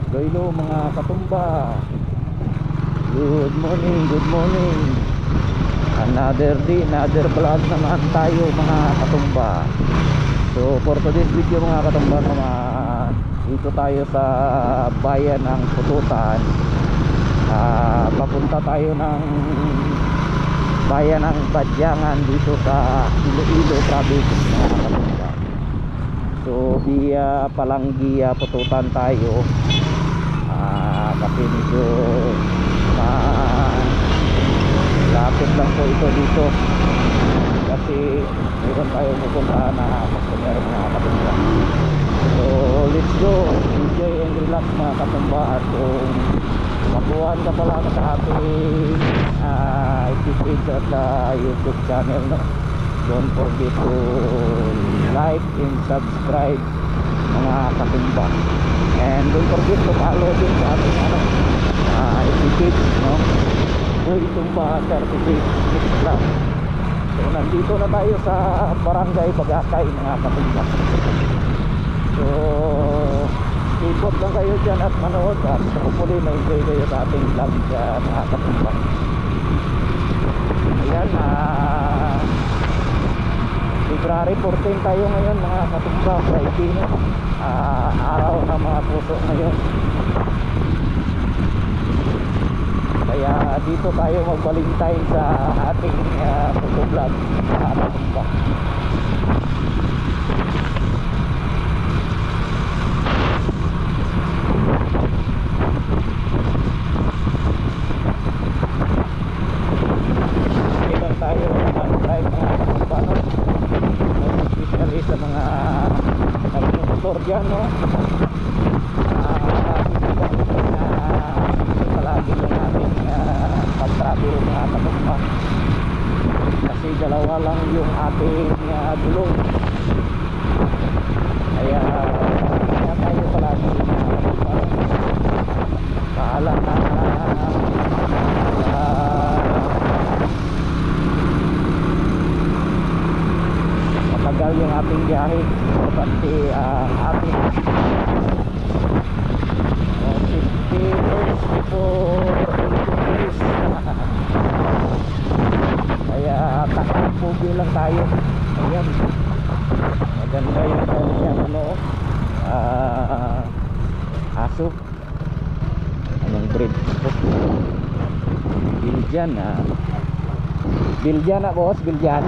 Hello mga katumba. Good morning, good morning. Another day, another vlog naman tayo mga katumba. So for today's video mga katumba naman, dito tayo sa bayan ng Pututan. Papunta tayo ng bayan ng Badyangan dito sa Iloilo province mga katumba. So via Palanggia Pututan tayo. Kasi medyo lapit lang po ito dito, kasi mayroon tayo pupuntahan na customer mga katumba. So let's go, enjoy and relax mga katumba. At kung makuhaan ka pala sa ating page at YouTube channel, no? Don't forget to like and subscribe mga katumba, and don't forget to follow din sa ating page, no? Boy Tumba 36 lang. So nandito na tayo sa Barangay Bagakay mga katumba. So ikot lang kayo dyan at manood, at hopefully ma-enjoy kayo sa ating vlog dyan mga katumba. Ayan, February 14 tayo ngayon mga katumba, Friday, no? Araw ng mga puso ngayon. Kaya dito tayo mag-Valentine sa ating photovlog mga katumba. Ilan tayo mag-drive mga katumba, no? Especially sa mga nag-motor dyan, no? Palagi yung ating pag-travel mga katumba, kasi dalawa lang yung ating gulong. Kaya tayo palagi mga katumba. Paalam na matagal yung ating biyahe, pati ating kaya takpugi lang tayo. Ayan, maganda yung kanyang aso. Anong breed? Biljan Biljan boss, Biljan.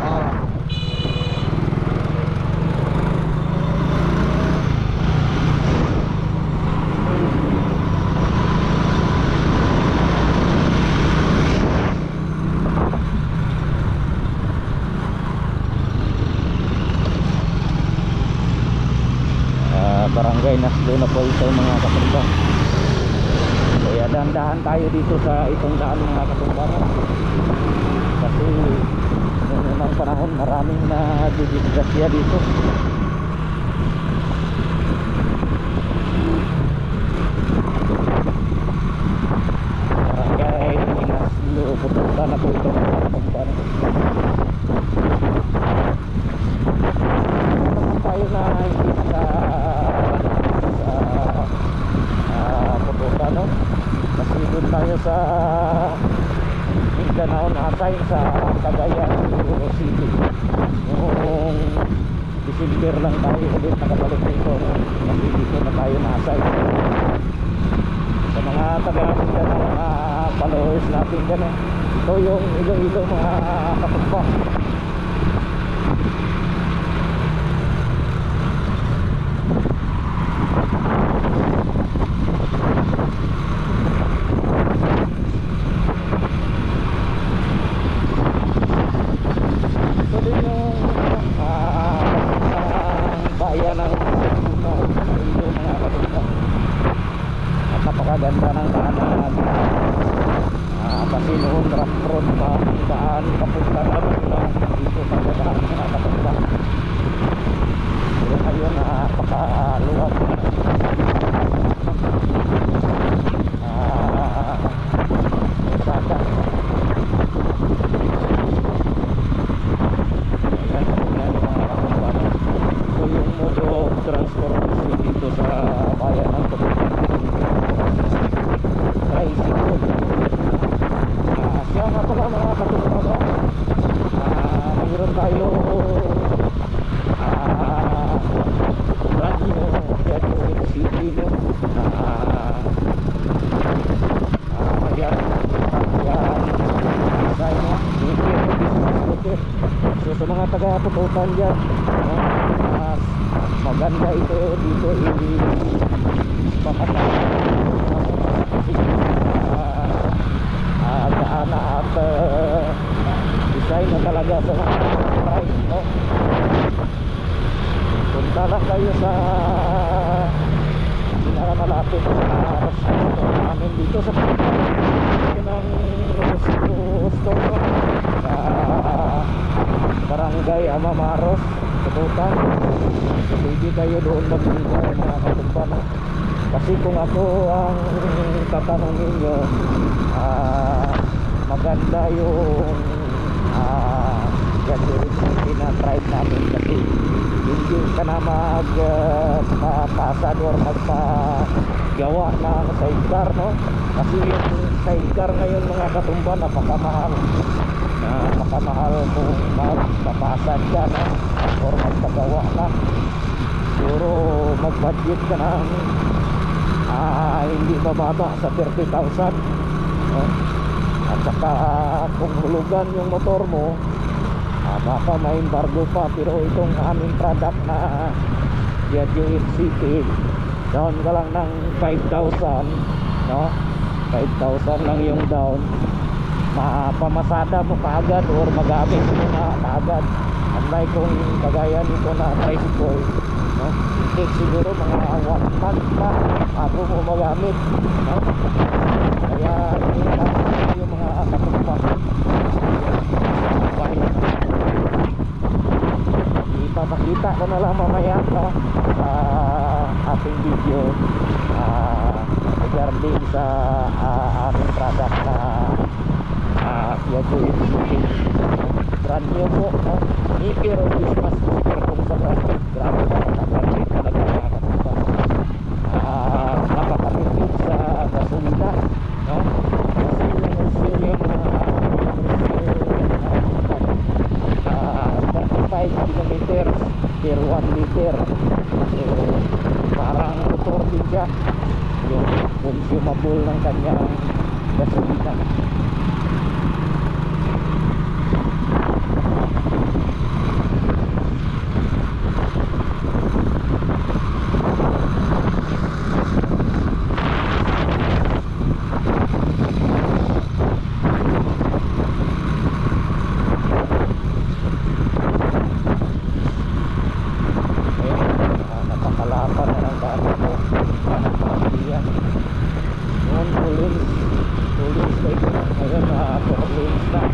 Barangay Naslo na po ito mga katumba. Kaya dahan-dahan tayo dito sa itong daan mga katumba, kasi noong unang panahon maraming na didisgrasya dito. Barangay Naslo Pututan na po ito mga katumba. Naman tayo na hindi sa Pututan, no? Kasi doon tayo sa Mindanao na-assign sa Cagayan City. Noong December lang tayo ulit nakabalik dito, kasi dito na tayo na-assign. Sa mga taga-Mindanao na followers natin dyan, ito yung Iloilo mga katumba. Napakaganda ng daanan, kasi noon rough road pa daan papunta na dito sa daan mga katumba. Pero ngayon napakaluwag sada. Ayan mga katumba, ito yung modo of transport dito sa bayan ng Pututan. Ah, yan. Yan. Design mo. So sa mga taga-pututan dyan, maganda ito dito gaana at design na talaga sa mga price, no? Punta lang kayo sa pinakamalapit sa restaurant namin dito sa ng store sa Barangay Amamaros, Pututan. Pwede kayo doon magbigay mga katumpa, no? Kasi kung ako ang tatanungin nyo, maganda yung gadget na tribe namin kasi hindi ka na magpapasad or magpagawa ng sidecar, no? Kasi yung sidecar ngayon mga katumba napakamahal kung magpapasad ka, no? Or magpagawa ka, siguro mag-budget ka ng hindi bababa sa 30,000, no? At saka kung hulugan yung motor mo, baka may embargo pa. Pero itong aming product na Piaggio City, down ka lang ng 5,000, no? 5,000 lang yung down, mapamasada mo kaagad or magamit mo na kaagad. Unlike kung kagaya nito na tricycle, no? Take siguro mga 1 month pa bago mo magamit, no? Kaya yung mga katumpang ipapakita ko na lang mamaya, no? Sa ating video regarding sa aming product na Piaggio City. Brand new po, no? Speaker o Christmas speaker kung sa grabe na nakabranded talaga mga katumpang. Napakatipid sa gasolina, no? Kasi yung 35 kilometers per 1 liter. So parang motor din siya yung consumable ng kanyang gasolina. Ngayon, 4 lanes na.